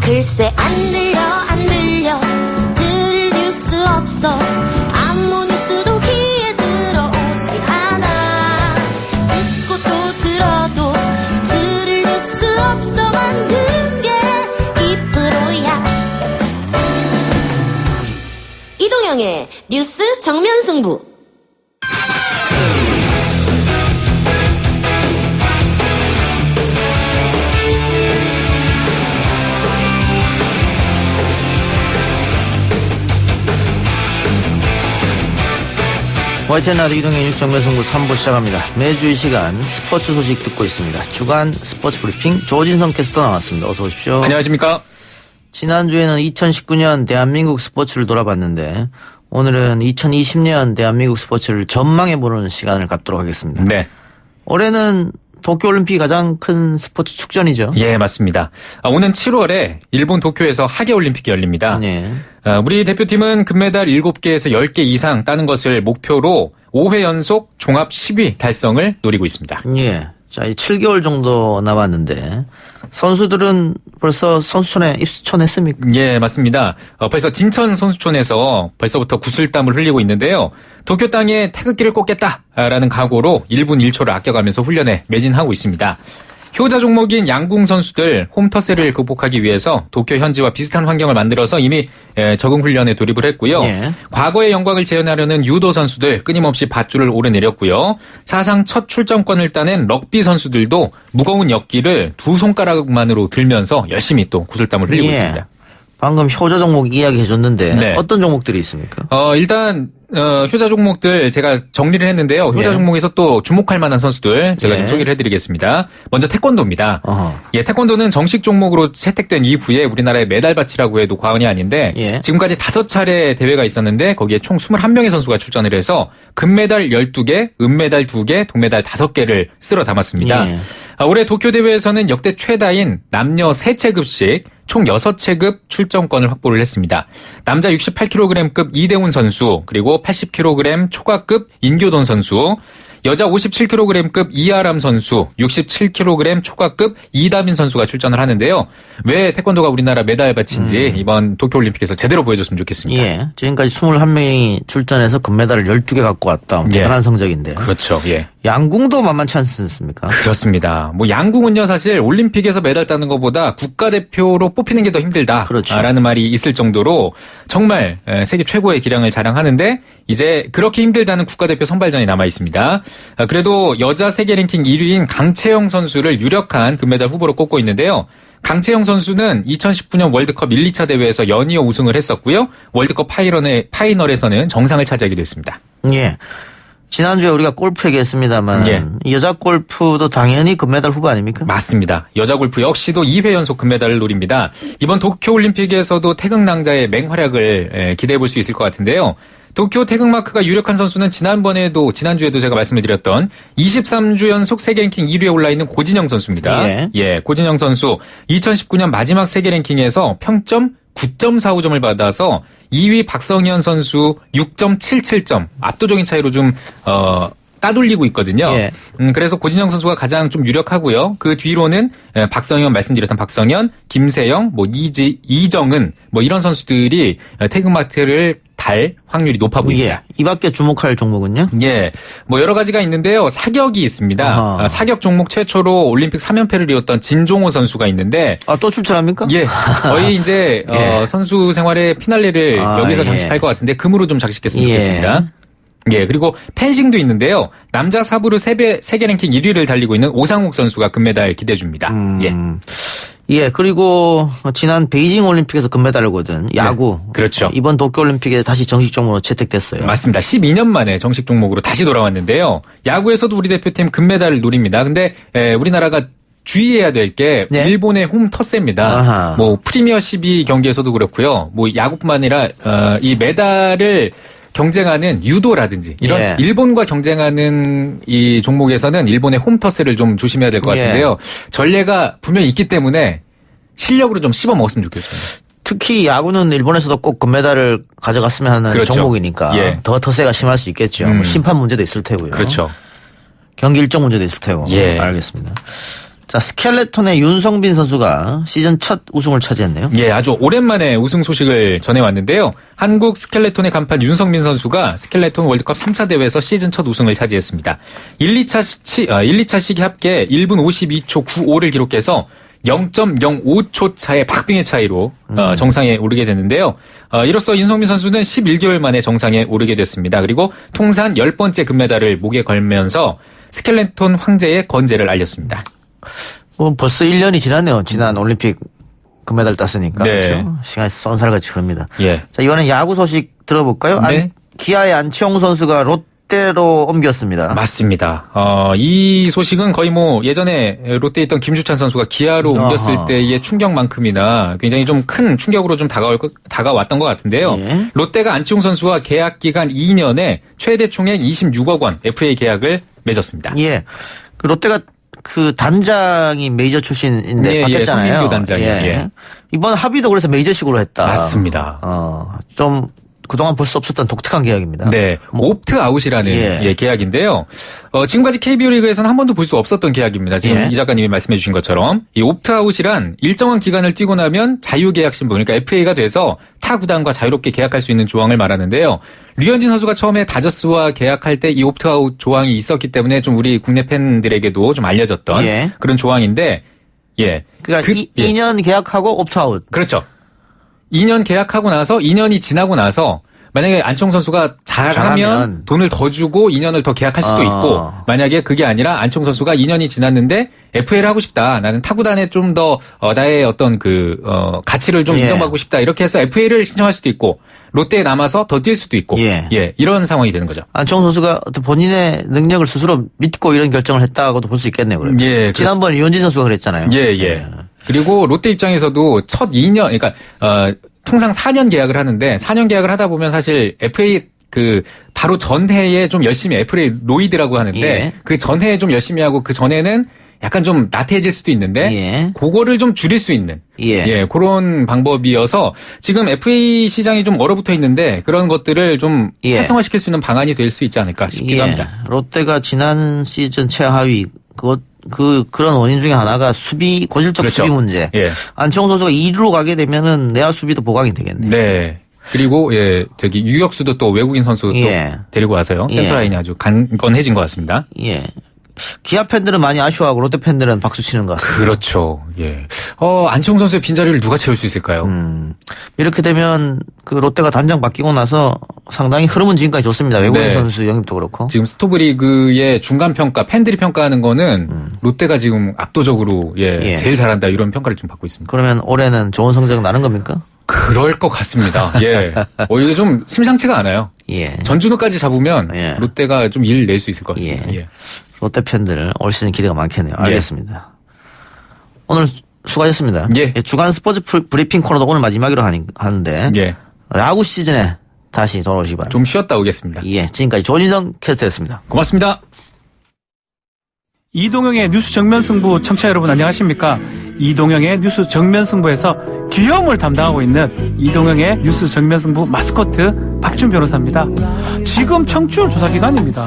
글쎄 안 들려 들을 뉴스 없어 아무 뉴스도 귀에 들어오지 않아 듣고 또 들어도 들을 뉴스 없어 만든 게 이 프로야 이동영의 뉴스 정면 승부. YTN 라디오 이동의 뉴스 정면승부 3부 시작합니다. 매주 이 시간 스포츠 소식 듣고 있습니다. 주간 스포츠 브리핑 조진성 캐스터 나왔습니다. 어서 오십시오. 안녕하십니까. 지난주에는 2019년 대한민국 스포츠를 돌아봤는데 오늘은 2020년 대한민국 스포츠를 전망해보는 시간을 갖도록 하겠습니다. 네. 올해는 도쿄올림픽이 가장 큰 스포츠 축전이죠. 예, 맞습니다. 오는 7월에 일본 도쿄에서 하계올림픽이 열립니다. 네. 우리 대표팀은 금메달 7개에서 10개 이상 따는 것을 목표로 5회 연속 종합 10위 달성을 노리고 있습니다. 예. 자, 7개월 정도 남았는데 선수들은 벌써 선수촌에 입소했습니까? 예, 맞습니다. 벌써 진천 선수촌에서 벌써부터 구슬땀을 흘리고 있는데요. 도쿄 땅에 태극기를 꽂겠다라는 각오로 1분 1초를 아껴가면서 훈련에 매진하고 있습니다. 효자 종목인 양궁 선수들 홈터세를 극복하기 위해서 도쿄 현지와 비슷한 환경을 만들어서 이미 적응 훈련에 돌입을 했고요. 예. 과거의 영광을 재현하려는 유도 선수들 끊임없이 밧줄을 오르내렸고요. 사상 첫 출전권을 따낸 럭비 선수들도 무거운 역기를 두 손가락만으로 들면서 열심히 또 구슬땀을 흘리고 예. 있습니다. 방금 효자 종목 이야기 해줬는데 네. 어떤 종목들이 있습니까? 일단 효자 종목들 제가 정리를 했는데요. 효자 예. 종목에서 또 주목할 만한 선수들 제가 예. 좀 소개를 해드리겠습니다. 먼저 태권도입니다. 어허. 예, 태권도는 정식 종목으로 채택된 이후에 우리나라의 메달밭이라고 해도 과언이 아닌데 예. 지금까지 5차례 대회가 있었는데 거기에 총 21명의 선수가 출전을 해서 금메달 12개, 은메달 2개, 동메달 5개를 쓸어 담았습니다. 예. 올해 도쿄 대회에서는 역대 최다인 남녀 3체급씩 총 6체급 출전권을 확보를 했습니다. 남자 68kg급 이대훈 선수, 그리고 80kg 초과급 인교돈 선수, 여자 57kg급 이아람 선수, 67kg 초과급 이다민 선수가 출전을 하는데요. 왜 태권도가 우리나라 메달밭인지 이번 도쿄올림픽에서 제대로 보여줬으면 좋겠습니다. 예. 지금까지 21명이 출전해서 금메달을 12개 갖고 왔다. 예. 대단한 성적인데. 그렇죠. 예. 양궁도 만만치 않습니까? 그렇습니다. 양궁은요 사실 올림픽에서 메달 따는 것보다 국가대표로 뽑히는 게 더 힘들다라는 그렇죠. 말이 있을 정도로 정말 세계 최고의 기량을 자랑하는데 이제 그렇게 힘들다는 국가대표 선발전이 남아 있습니다. 그래도 여자 세계 랭킹 1위인 강채영 선수를 유력한 금메달 후보로 꼽고 있는데요. 강채영 선수는 2019년 월드컵 1, 2차 대회에서 연이어 우승을 했었고요. 월드컵 파이널에서는 정상을 차지하기도 했습니다. 예. 지난주에 우리가 골프 얘기했습니다만 예. 여자 골프도 당연히 금메달 후보 아닙니까? 맞습니다. 여자 골프 역시도 2회 연속 금메달을 노립니다. 이번 도쿄올림픽에서도 태극낭자의 맹활약을 기대해 볼 수 있을 것 같은데요. 도쿄 태극마크가 유력한 선수는 지난주에도 제가 말씀을 드렸던 23주 연속 세계 랭킹 1위에 올라있는 고진영 선수입니다. 예. 고진영 선수 2019년 마지막 세계 랭킹에서 평점 9.45점을 받아서 2위 박성현 선수 6.77점 압도적인 차이로 좀 따돌리고 있거든요. 예. 그래서 고진영 선수가 가장 좀 유력하고요. 그 뒤로는 박성현 말씀드렸던 박성현, 김세영, 이정은 이런 선수들이 태극마크를 달 확률이 높아 보입니다. 예. 이 밖에 주목할 종목은요? 예. 여러 가지가 있는데요. 사격이 있습니다. 아하. 사격 종목 최초로 올림픽 3연패를 이뤘던 진종호 선수가 있는데 또 출전합니까? 예. 거의 이제 예. 선수 생활의 피날레를 여기서 장식할 것 같은데 금으로 좀 장식했으면 좋겠습니다. 예, 그리고 펜싱도 있는데요. 남자 사부르 세계 랭킹 1위를 달리고 있는 오상욱 선수가 금메달 기대해 줍니다. 예, 그리고 지난 베이징 올림픽에서 금메달을 거둔 야구. 네, 그렇죠. 이번 도쿄올림픽에 다시 정식 종목으로 채택됐어요. 맞습니다. 12년 만에 정식 종목으로 다시 돌아왔는데요. 야구에서도 우리 대표팀 금메달을 노립니다. 근데 우리나라가 주의해야 될 게 네. 일본의 홈터세입니다. 아하. 프리미어 12 경기에서도 그렇고요. 야구뿐만 아니라 이 메달을 경쟁하는 유도라든지 이런 예. 일본과 경쟁하는 이 종목에서는 일본의 홈터스를 좀 조심해야 될 것 같은데요. 전례가 분명히 있기 때문에 실력으로 좀 씹어 먹었으면 좋겠습니다. 특히 야구는 일본에서도 꼭 금메달을 가져갔으면 하는 그렇죠. 종목이니까 예. 더 터세가 심할 수 있겠죠. 심판 문제도 있을 테고요. 그렇죠. 경기 일정 문제도 있을 테고. 예. 알겠습니다. 자, 스켈레톤의 윤성빈 선수가 시즌 첫 우승을 차지했네요. 예, 아주 오랜만에 우승 소식을 전해왔는데요. 한국 스켈레톤의 간판 윤성민 선수가 스켈레톤 월드컵 3차 대회에서 시즌 첫 우승을 차지했습니다. 1, 2차 시기 합계 1분 52초 95를 기록해서 0.05초 차의 박빙의 차이로 정상에 오르게 됐는데요. 이로써 윤성민 선수는 11개월 만에 정상에 오르게 됐습니다. 그리고 통산 10번째 금메달을 목에 걸면서 스켈레톤 황제의 건재를 알렸습니다. 벌써 1년이 지났네요. 지난 올림픽 금메달 땄으니까. 네. 그렇죠? 시간이 쏜살같이 흐릅니다. 예. 자, 이번엔 야구 소식 들어볼까요? 네. 기아의 안치홍 선수가 롯데로 옮겼습니다. 맞습니다. 이 소식은 거의 뭐 예전에 롯데에 있던 김주찬 선수가 기아로 옮겼을 아하. 때의 충격만큼이나 굉장히 좀 큰 충격으로 좀 다가왔던 것 같은데요. 예. 롯데가 안치홍 선수와 계약 기간 2년에 최대 총액 26억 원 FA 계약을 맺었습니다. 예. 그 롯데가 그 단장이 메이저 출신인데 예, 바뀌었잖아요. 예, 송민규 단장이. 예. 이번 합의도 그래서 메이저식으로 했다. 맞습니다. 좀 그동안 볼 수 없었던 독특한 계약입니다. 네, 옵트 아웃이라는 예. 계약인데요. 지금까지 KBO 리그에서는 한 번도 볼 수 없었던 계약입니다. 지금 예. 이 작가님이 말씀해주신 것처럼 이 옵트 아웃이란 일정한 기간을 뛰고 나면 자유계약 신분, 그러니까 FA가 돼서 타 구단과 자유롭게 계약할 수 있는 조항을 말하는데요. 류현진 선수가 처음에 다저스와 계약할 때 이 옵트 아웃 조항이 있었기 때문에 좀 우리 국내 팬들에게도 좀 알려졌던 예. 그런 조항인데, 예, 그러니까 2년 계약하고 옵트아웃. 그렇죠. 2년 계약하고 나서 2년이 지나고 나서 만약에 안치홍 선수가 잘하면 잘하면. 돈을 더 주고 2년을 더 계약할 수도 있고, 만약에 그게 아니라 안치홍 선수가 2년이 지났는데 FA를 하고 싶다. 나는 타구단에 좀 더 나의 어떤 가치를 좀 예. 인정받고 싶다. 이렇게 해서 FA를 신청할 수도 있고 롯데에 남아서 더 뛸 수도 있고 예. 이런 상황이 되는 거죠. 안치홍 선수가 어떤 본인의 능력을 스스로 믿고 이런 결정을 했다고도 볼 수 있겠네요. 그래도. 예, 지난번 류현진 선수가 그랬잖아요. 예. 그리고 롯데 입장에서도 첫 2년, 그러니까 통상 4년 계약을 하는데 4년 계약을 하다 보면 사실 FA 바로 전해에 좀 열심히 FA 로이드라고 하는데 예. 그 전해에 좀 열심히 하고 그 전에는 약간 좀 나태해질 수도 있는데 예. 그거를 좀 줄일 수 있는 예. 그런 방법이어서 지금 FA 시장이 좀 얼어붙어 있는데 그런 것들을 좀 예. 활성화시킬 수 있는 방안이 될 수 있지 않을까 싶기도 합니다. 롯데가 지난 시즌 최하위 그런 원인 중에 하나가 고질적 그렇죠. 수비 문제. 예. 안치홍 선수가 2루로 가게 되면은 내야 수비도 보강이 되겠네요. 네. 그리고 유격수도 또 외국인 선수 또 예. 데리고 와서요. 예. 센터라인이 아주 강건해진 것 같습니다. 예. 기아 팬들은 많이 아쉬워하고 롯데 팬들은 박수 치는 것 같습니다. 그렇죠. 예. 안치홍 선수의 빈자리를 누가 채울 수 있을까요? 이렇게 되면 그 롯데가 단장 바뀌고 나서 상당히 흐름은 지금까지 좋습니다. 외국인 네. 선수 영입도 그렇고. 지금 스토브리그의 중간 평가, 팬들이 평가하는 거는 롯데가 지금 압도적으로 예. 제일 잘한다 이런 평가를 좀 받고 있습니다. 그러면 올해는 좋은 성적 나는 겁니까? 그럴 것 같습니다. 예. 이게 좀 심상치가 않아요. 예. 전준우까지 잡으면 예. 롯데가 좀 일 낼 수 있을 것 같습니다. 예. 예. 롯데 팬들 올 시즌 기대가 많겠네요. 예. 알겠습니다. 오늘 수고하셨습니다. 예. 주간 스포츠 브리핑 코너도 오늘 마지막으로 하는데 예. 야구 시즌에 다시 돌아오시기 바랍니다. 좀 쉬었다 오겠습니다. 예, 지금까지 조진성 캐스터였습니다. 고맙습니다. 이동영의 뉴스 정면 승부 청취자 여러분 안녕하십니까? 이동영의 뉴스 정면 승부에서 기염을 담당하고 있는 이동영의 뉴스 정면 승부 마스코트 박준 변호사입니다. 지금 청취율 조사 기간입니다.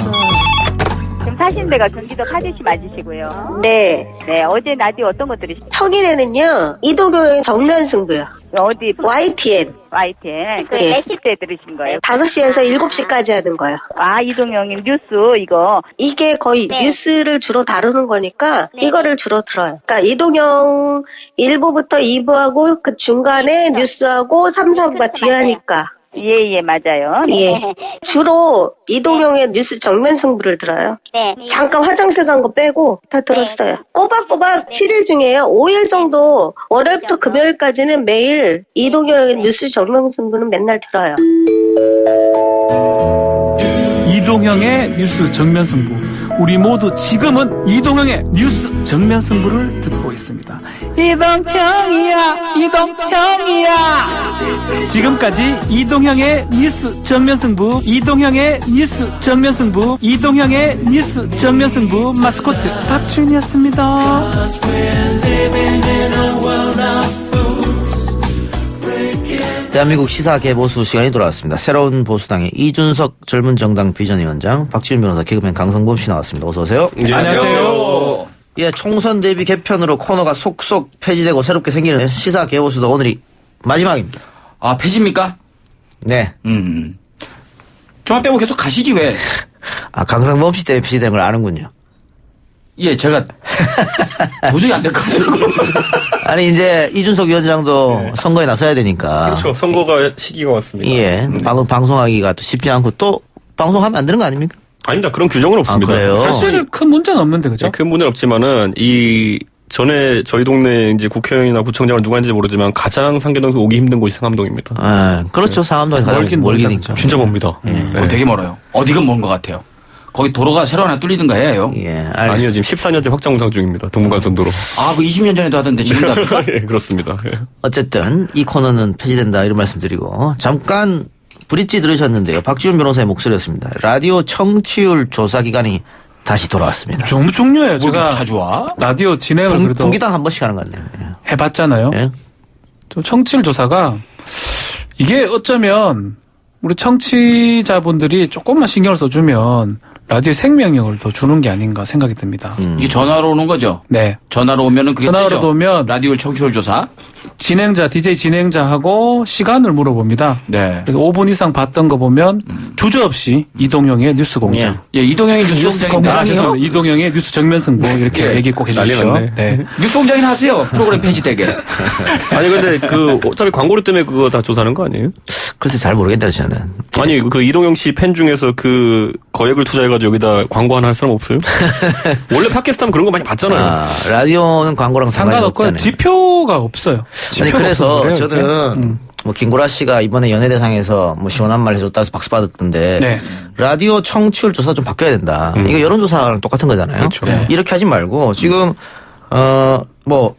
지금 사시는 데가 경기도 파주시 맞으시고요. 네. 네, 어제 라디오 어떤 것들이 평일에는요, 이동경의 정면 승부요. 어디 YTN. YTN 그 네. 몇 시 때 들으신 거예요? 5시에서 7시까지 하는 거요. 이동영님 뉴스 이거 이게 거의 뉴스를 주로 다루는 거니까 이거를 주로 들어요. 그러니까 이동영 1부부터 2부하고 그 중간에 뉴스하고 3, 4부가 뒤에 하니까. 예, 맞아요. 예. 주로 이동영의 뉴스 정면 승부를 들어요. 네. 잠깐 화장실 간 거 빼고 다 들었어요. 꼬박꼬박 7일 중에요. 5일 정도 월요일부터 금요일까지는 매일 이동영의 뉴스 정면 승부는 맨날 들어요. 이동형의 뉴스 정면 승부. 우리 모두 지금은 이동형의 뉴스 정면 승부를 듣고 있습니다. 이동형이야. 지금까지 이동형의 뉴스 정면 승부, 이동형의 뉴스 정면 승부, 이동형의 뉴스 정면 승부 마스코트 박준이었습니다. 대한민국 시사 개보수 시간이 돌아왔습니다. 새로운 보수당의 이준석 젊은 정당 비전위원장, 박지훈 변호사, 개그맨 강성범 씨 나왔습니다. 어서 오세요. 안녕하세요. 예, 총선 대비 개편으로 코너가 속속 폐지되고 새롭게 생기는 시사 개보수도 오늘이 마지막입니다. 아, 폐지입니까? 네. 저만 빼고 계속 가시지 왜? 아, 강상범 씨 때문에 폐지된 걸 아는군요. 예, 제가 도저히 안 될 것 같아요. 아니, 이제 이준석 위원장도 선거에 나서야 되니까. 그렇죠. 선거가 시기가 왔습니다. 예. 방송하기가 또 쉽지 않고 또 방송하면 안 되는 거 아닙니까? 아닙니다. 그런 규정은 없습니다. 그래요? 사실 큰 문제는 없는데 그죠? 큰 문제는 없지만은 이 전에 저희 동네 이제 국회의원이나 구청장을 누가 했는지 모르지만 가장 상계동에서 오기 힘든 곳이 상암동입니다. 아, 그렇죠. 상암동에 가장 멀기니까. 진짜 멉니다. 그거 되게 멀어요. 어디건 먼 것 같아요. 거기 도로가 새로 하나 뚫리든가 해요. 예, 아니요, 지금 14년째 확장 공사 중입니다. 동부간선도로. 아, 그 20년 전에도 하던데 지금도 합니까? 예, 그렇습니다. 예. 어쨌든 이 코너는 폐지된다 이런 말씀드리고 잠깐 브릿지 들으셨는데요. 박지훈 변호사의 목소리였습니다. 라디오 청취율 조사 기간이 다시 돌아왔습니다. 너무 중요해요. 뭐 제가 자주 와? 라디오 진행을 그래도 분기당 한 번씩 하는 것 같네요. 예. 해봤잖아요. 예? 좀 청취율 조사가 이게 어쩌면 우리 청취자분들이 조금만 신경을 써주면 라디오 생명력을 더 주는 게 아닌가 생각이 듭니다. 이게 전화로 오는 거죠? 네. 전화로 오면은 그게 전화로 뜨죠? 오면 라디오 청취율 조사? DJ 진행자하고 시간을 물어봅니다. 네. 그래서 5분 이상 봤던 거 보면 주저없이 이동영의 뉴스 공장. 예, 이동영의 뉴스 공장인데. 아, 죄송합니다. 이동영의 뉴스 정면 승부 이렇게 얘기 꼭 해주십시오. 난리 났네. 네. 뉴스 공장이나 하세요. 프로그램 폐지되게. 아니, 근데 어차피 광고료 때문에 그거 다 조사하는 거 아니에요? 글쎄 잘 모르겠다 저는. 아니, 그 이동영 씨 팬 중에서 그 거액을 투자해가지고 여기다 광고 하나 할 사람 없어요? 원래 팟캐스트 하면 그런 거 많이 봤잖아요. 아, 라디오는 광고랑 상관없고 상관없잖아요. 지표가 없어요. 아니 지표가 그래서 없어서 그래요, 저는 뭐 김구라 씨가 이번에 연예대상에서 뭐 시원한 말 해줬다 해서 박수 받았던데 네. 라디오 청취율 조사 좀 바뀌어야 된다. 이거 여론조사랑 똑같은 거잖아요. 그렇죠. 네. 이렇게 하지 말고 지금 뭐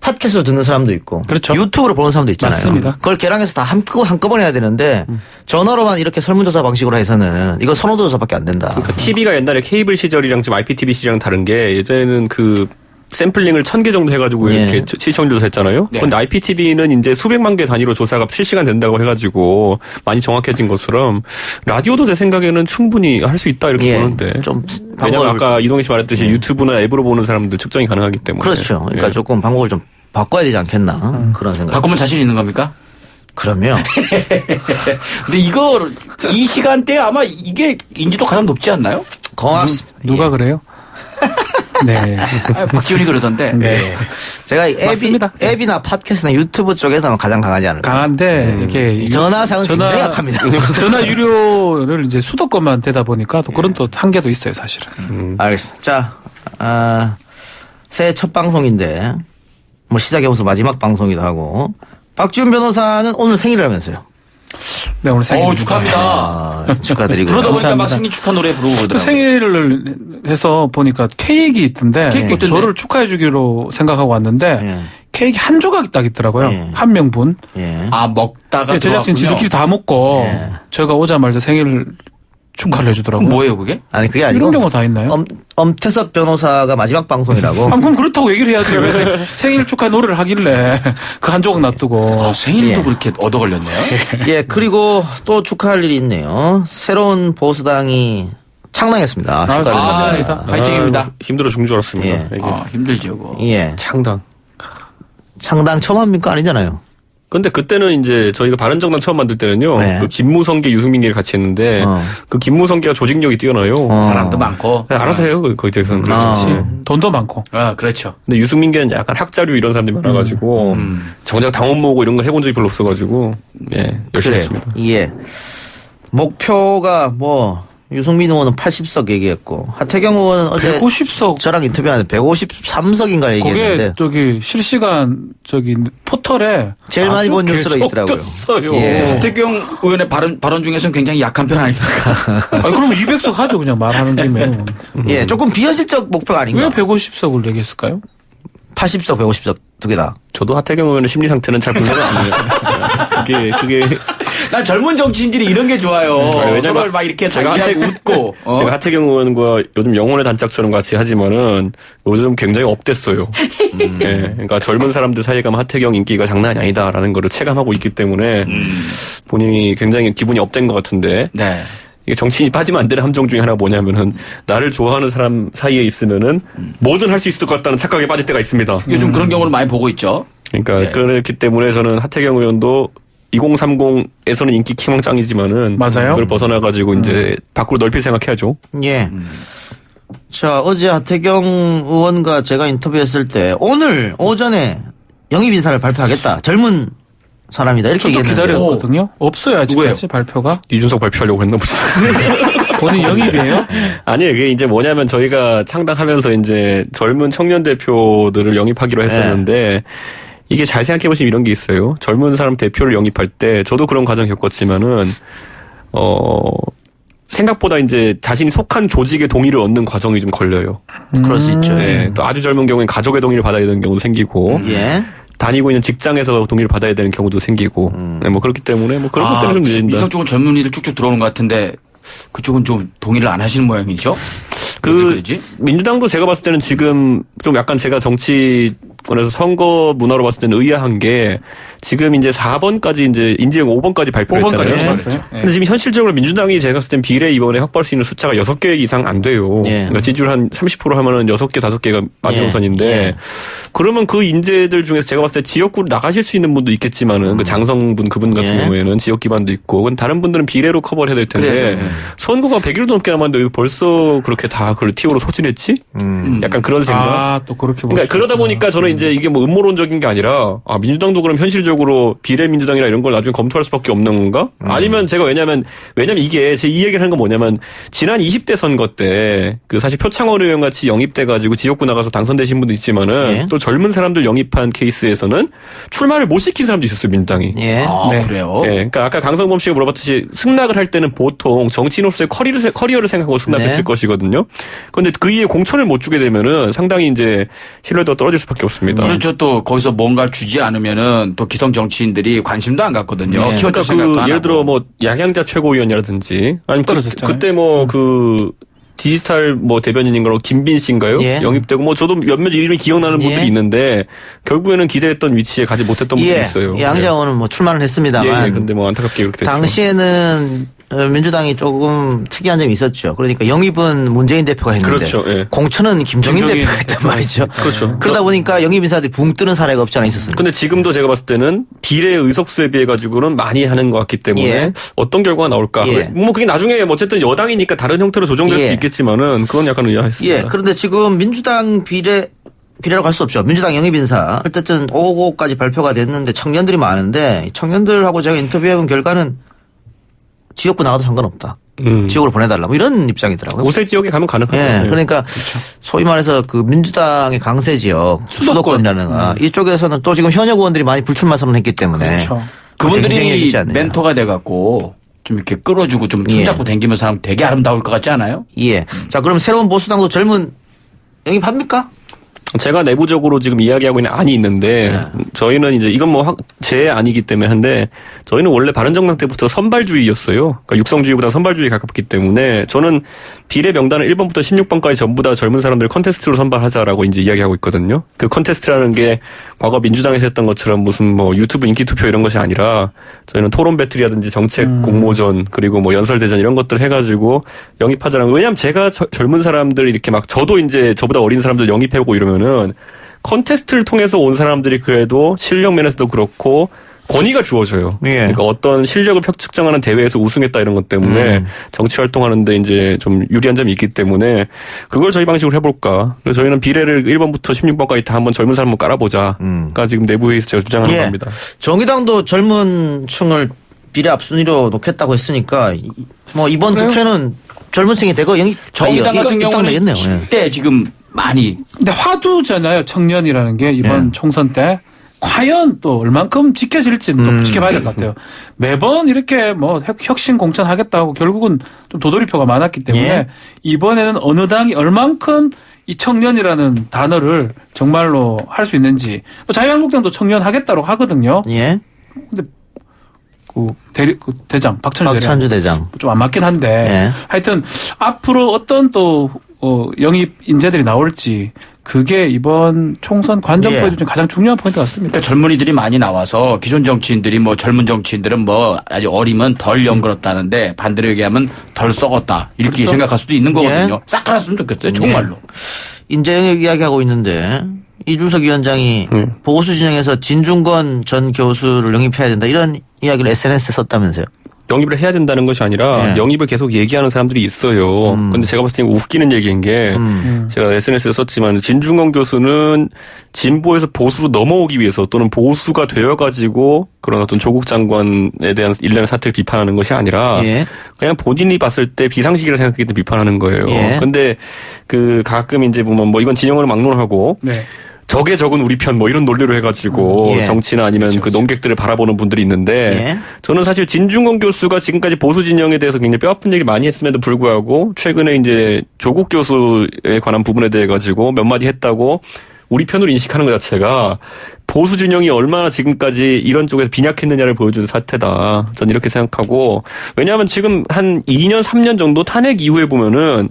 팟캐스트로 듣는 사람도 있고 그렇죠. 유튜브로 보는 사람도 있잖아요. 맞습니다. 그걸 개량해서 다 한꺼번에 해야 되는데 전화로만 이렇게 설문조사 방식으로 해서는 이거 선호도조사밖에 안 된다. 그러니까 TV가 옛날에 케이블 시절이랑 지금 IPTV 시절이랑 다른 게 예전에는 그 샘플링을 1000개 정도 해가지고 예. 이렇게 시청률 조사했잖아요. 네. 근데 IPTV는 이제 수백만 개 단위로 조사가 실시간 된다고 해가지고 많이 정확해진 것처럼 라디오도 제 생각에는 충분히 할 수 있다 이렇게 예, 보는데. 좀 왜냐면 방법을- 아까 이동희 씨 말했듯이 유튜브나 앱으로 보는 사람들 측정이 가능하기 때문에. 그렇죠. 그러니까 예. 조금 방법을 좀 바꿔야 되지 않겠나 그런 생각. 바꾸면 자신 있는 겁니까? 그러면 근데 이 시간대에 아마 이게 인지도 가장 높지 않나요? 고맙습니다. 누가 그래요? 네. 아, 박지훈이 그러던데. 네. 제가 이 맞습니다. 앱이나 팟캐스트나 유튜브 쪽에서 가장 강하지 않을까. 강한데 이렇게 전화상은 굉장히 약합니다. 전화 유료를 이제 수도권만 되다 보니까 또 그런 또 한계도 있어요, 사실은. 알겠습니다. 자, 새해 첫 방송인데 뭐 시작해보서 마지막 방송이기도 하고 박지훈 변호사는 오늘 생일이라면서요. 네, 오늘 생일. 축하합니다. 아, 축하드리고요. 그러다 보니까 막 감사합니다. 생일 축하 노래 부르고 그 그러더라고요. 생일을 해서 보니까 케이크 있던데 케이크 있던데? 저를 축하해 주기로 생각하고 왔는데 예. 케이크 한 조각 딱 있더라고요. 예. 한 명분. 예. 아, 먹다가 제작진 들어왔군요. 지들끼리 다 먹고 예. 제가 오자마자 생일 축하를 해주더라고요. 그럼 뭐예요, 그게? 아니 그게 아니고 이런 경우가 다 있나요? 엄태섭 변호사가 마지막 방송이라고. 아, 그럼 그렇다고 얘기를 해야지. 왜 생일 축하 노래를 하길래 그 한 조각 놔두고. 아, 생일도 예. 그렇게 얻어 걸렸네요. 예, 그리고 또 축하할 일이 있네요. 새로운 보수당이 창당했습니다. 축하드립니다. 화이팅입니다. 아이고, 힘들어 죽는 줄 알았습니다. 예. 이게. 힘들죠, 그거. 예. 창당. 창당 처음 합니까? 아니잖아요. 근데 그때는 이제 저희가 바른정당 처음 만들 때는요. 네. 그 김무성계, 유승민계를 같이 했는데 그 김무성계가 조직력이 뛰어나요. 사람도 많고. 네, 알아서 해요. 거기 대해서는. 아. 돈도 많고. 아, 그렇죠. 근데 유승민계는 약간 학자류 이런 사람들이 많아가지고 정작 당원 모으고 이런 거 해본 적이 별로 없어가지고 예, 열심히 했습니다. 예. 목표가 뭐 유승민 의원은 80석 얘기했고 하태경 의원은 어제 150석. 저랑 인터뷰하는데 153석인가 얘기했는데 그게 저기 실시간 저기 포털에 제일 많이 아주 본 뉴스로 계속 있더라고요. 떴어요. 예. 하태경 의원의 발언 중에서는 굉장히 약한 편 아닙니까? 아니, 그럼 200석 하죠, 그냥 말하는 김에. 예, 조금 비현실적 목표가 아닌가. 왜 150석을 얘기했을까요? 80석, 150석 두 개 다. 저도 하태경 의원의 심리 상태는 잘 분석이 안 돼요. 그게 난 젊은 정치인들이 이런 게 좋아요. 왜냐면 서로 막 이렇게 제가 자기하고 웃고. 제가 하태경 의원과 요즘 영혼의 단짝처럼 같이 하지만은 요즘 굉장히 업됐어요. 예, 그러니까 젊은 사람들 사이에 가면 하태경 인기가 장난이 아니다라는 거를 체감하고 있기 때문에 본인이 굉장히 기분이 업된 것 같은데 네. 이게 정치인이 빠지면 안 되는 함정 중에 하나가 뭐냐면은 나를 좋아하는 사람 사이에 있으면은 뭐든 할 수 있을 것 같다는 착각에 빠질 때가 있습니다. 요즘 그런 경우를 많이 보고 있죠. 그러니까 네. 그렇기 때문에 저는 하태경 의원도 2030에서는 인기 킹왕짱이지만은 맞아요. 그걸 벗어나가지고 이제 밖으로 넓힐 생각해야죠. 예. 자, 어제 하태경 의원과 제가 인터뷰했을 때 오늘 오전에 영입 인사를 발표하겠다. 젊은 사람이다. 이렇게 저도 얘기했는데. 기다렸거든요. 없어요 아직까지 발표가. 이준석 발표하려고 했나 보지. 본인 영입이에요? 아니, 그게 이제 뭐냐면 저희가 창당하면서 이제 젊은 청년 대표들을 영입하기로 했었는데 이게 잘 생각해보시면 이런 게 있어요. 젊은 사람 대표를 영입할 때 저도 그런 과정 겪었지만은, 생각보다 이제 자신이 속한 조직의 동의를 얻는 과정이 좀 걸려요. 그럴 수 있죠. 네, 또 아주 젊은 경우엔 가족의 동의를 받아야 되는 경우도 생기고, 예. 다니고 있는 직장에서 동의를 받아야 되는 경우도 생기고, 네, 뭐 그렇기 때문에 뭐 그런 것 때문에 좀 늦어진다. 이성 쪽은 젊은이들 쭉쭉 들어오는 것 같은데 그쪽은 좀 동의를 안 하시는 모양이죠? 그러지? 민주당도 제가 봤을 때는 지금 좀 약간 제가 정치권에서 선거 문화로 봤을 때는 의아한 게 지금 이제 4번까지 이제 인재영 5번까지 발표했잖아요. 5번까지 했어요. 근데 지금 현실적으로 민주당이 제가 봤을 땐 비례 이번에 확보할 수 있는 숫자가 6개 이상 안 돼요. 예. 그러니까 지지율 한 30% 하면은 6개, 5개가 마지노선인데 예. 그러면 그 인재들 중에서 제가 봤을 때 지역구로 나가실 수 있는 분도 있겠지만은 그 장성분 그분 같은 예. 경우에는 지역 기반도 있고 그건 다른 분들은 비례로 커버를 해야 될 텐데 그래서, 예. 선거가 100일도 넘게 남았는데 왜 벌써 그렇게 다 그걸 TO로 소진했지? 약간 그런 생각. 아, 또 그렇게 볼 그러니까 수 그러다 있구나. 보니까 저는 이제 이게 뭐 음모론적인 게 아니라 민주당도 그럼 현실적으로 비례민주당이나 이런 걸 나중에 검토할 수밖에 없는 건가? 아니면 제가 왜냐면 이게 제 이 얘기를 하는 건 뭐냐면 지난 20대 선거 때 그 사실 표창원 의원 같이 영입돼 가지고 지역구 나가서 당선되신 분도 있지만은 예. 또 젊은 사람들 영입한 케이스에서는 출마를 못 시킨 사람도 있었어요, 민주당이. 예. 아, 네. 그래요? 예, 그러니까 아까 강성범 씨가 물어봤듯이 승낙을 할 때는 보통 정치인으로서의 커리어를 생각하고 승낙했을 네. 것이거든요. 그런데 그 이에 공천을 못 주게 되면은 상당히 이제 신뢰도가 떨어질 수밖에 없습니다. 그렇죠. 또 거기서 뭔가를 주지 않으면은 또 기성 정치인들이 관심도 안 갖거든요. 네. 키워줄 그러니까 생각도 안 예를 하고. 들어 뭐 양양자 최고위원이라든지 아니면 떨어졌잖아요. 그때 뭐 그 디지털 뭐 대변인인 걸로 김빈 씨인가요? 예. 영입되고 뭐 저도 몇몇 이름이 기억나는 분들이 예. 있는데 결국에는 기대했던 위치에 가지 못했던 분들이 예. 있어요. 양자원은 뭐 출마를 예, 했습니다만. 예, 근데 뭐 안타깝게 그렇게 됐죠. 당시에는 민주당이 조금 특이한 점이 있었죠. 그러니까 영입은 문재인 대표가 했는데 그렇죠, 예. 공천은 김종인 김종인 대표가 했단 말이죠. 그렇죠. 그러다 보니까 영입 인사들이 붕 뜨는 사례가 없지 않아 있었습니다. 근데 지금도 제가 봤을 때는 비례 의석수에 비해 가지고는 많이 하는 것 같기 때문에 예. 어떤 결과가 나올까. 예. 뭐 그게 나중에 어쨌든 여당이니까 다른 형태로 조정될 예. 수도 있겠지만은 그건 약간 의아했습니다. 예. 그런데 지금 민주당 비례로 갈 수 없죠. 민주당 영입 인사. 어쨌든 5호까지 발표가 됐는데 청년들이 많은데 청년들하고 제가 인터뷰해본 결과는 지역구 나가도 상관없다. 지역으로 보내달라. 뭐 이런 입장이더라고요. 우세 지역에 가면 가능하죠. 예. 예. 그러니까 소위 말해서 그 민주당의 강세 지역 수도권이라는 이쪽에서는 또 지금 현역 의원들이 많이 불출마 선언했기 때문에 그렇죠. 경쟁력이 그분들이 있지 않느냐. 멘토가 돼갖고 좀 이렇게 끌어주고 좀 손잡고 다니면서 하면 되게 아름다울 것 같지 않아요? 예. 자, 그럼 새로운 보수당도 젊은 영입합니까? 제가 내부적으로 지금 이야기하고 있는 안이 있는데 저희는 이제 이건 뭐 제 안이기 때문에 한데 저희는 원래 바른정당 때부터 선발주의였어요. 그러니까 육성주의보다 선발주의에 가깝기 때문에 저는 비례 명단을 1번부터 16번까지 전부 다 젊은 사람들 컨테스트로 선발하자라고 이제 이야기하고 있거든요. 그 컨테스트라는 게 과거 민주당에서 했던 것처럼 무슨 뭐 유튜브 인기 투표 이런 것이 아니라 저희는 토론 배틀이라든지 정책 공모전 그리고 뭐 연설대전 이런 것들 해가지고 영입하자라는. 왜냐하면 제가 젊은 사람들 이렇게 막 저도 이제 저보다 어린 사람들 영입해오고 이러면은 컨테스트를 통해서 온 사람들이 그래도 실력 면에서도 그렇고 권위가 주어져요. 예. 그러니까 어떤 실력을 측정하는 대회에서 우승했다 이런 것 때문에 정치 활동하는데 이제 좀 유리한 점이 있기 때문에 그걸 저희 방식으로 해볼까. 그래서 저희는 비례를 1번부터 16번까지 다 한번 젊은 사람 한번 깔아보자가 지금 내부회의에서 제가 주장하는 예. 겁니다. 정의당도 젊은 층을 비례 앞순위로 놓겠다고 했으니까 뭐 이번 그래요? 국회는 젊은 층이 되고 정의당 같은 경우는 되겠네요. 10대 지금 많이 근데 화두잖아요. 청년이라는 게 이번 예. 총선 때 과연 또 얼만큼 지켜질지는 좀 지켜봐야 될 것 같아요. 매번 이렇게 뭐 혁신 공천하겠다고 결국은 좀 도돌이표가 많았기 때문에 예. 이번에는 어느 당이 얼만큼 이 청년이라는 단어를 정말로 할 수 있는지. 뭐 자유한국당도 청년 하겠다고 하거든요. 예. 근데 그 대장 박찬주 대장. 좀 안 맞긴 한데 예. 하여튼 앞으로 어떤 또 영입 인재들이 나올지 그게 이번 총선 관전 예. 포인트 중 가장 중요한 포인트 같습니다. 그러니까 젊은이들이 많이 나와서 기존 정치인들이 뭐 젊은 정치인들은 뭐 아주 어리면 덜 연그렀다는데 반대로 얘기하면 덜 썩었다 이렇게 그렇죠. 생각할 수도 있는 거거든요. 예. 싹 갈았으면 좋겠어요. 정말로. 인재 영역 이야기하고 있는데 이준석 위원장이 보수 진영에서 진중권 전 교수를 영입해야 된다 이런 이야기를 SNS에 썼다면서요. 영입을 해야 된다는 것이 아니라 네. 영입을 계속 얘기하는 사람들이 있어요. 근데 제가 봤을 때 웃기는 얘기인 게 제가 SNS에 썼지만 진중권 교수는 진보에서 보수로 넘어오기 위해서 또는 보수가 되어가지고 그런 어떤 조국 장관에 대한 일련의 사태를 비판하는 것이 아니라 예. 그냥 본인이 봤을 때 비상식이라 생각하기 때문에 비판하는 거예요. 예. 근데 그 가끔 이제 보면 뭐 이건 진영으로 막론하고 네. 적의 적은 우리 편 뭐 이런 논리로 해가지고 예. 정치나 아니면 그 논객들을 바라보는 분들이 있는데 예. 저는 사실 진중권 교수가 지금까지 보수 진영에 대해서 굉장히 뼈아픈 얘기를 많이 했음에도 불구하고 최근에 이제 조국 교수에 관한 부분에 대해 가지고 몇 마디 했다고 우리 편으로 인식하는 것 자체가 보수 진영이 얼마나 지금까지 이런 쪽에서 빈약했느냐를 보여주는 사태다. 저는 이렇게 생각하고 왜냐하면 지금 한 2년 3년 정도 탄핵 이후에 보면은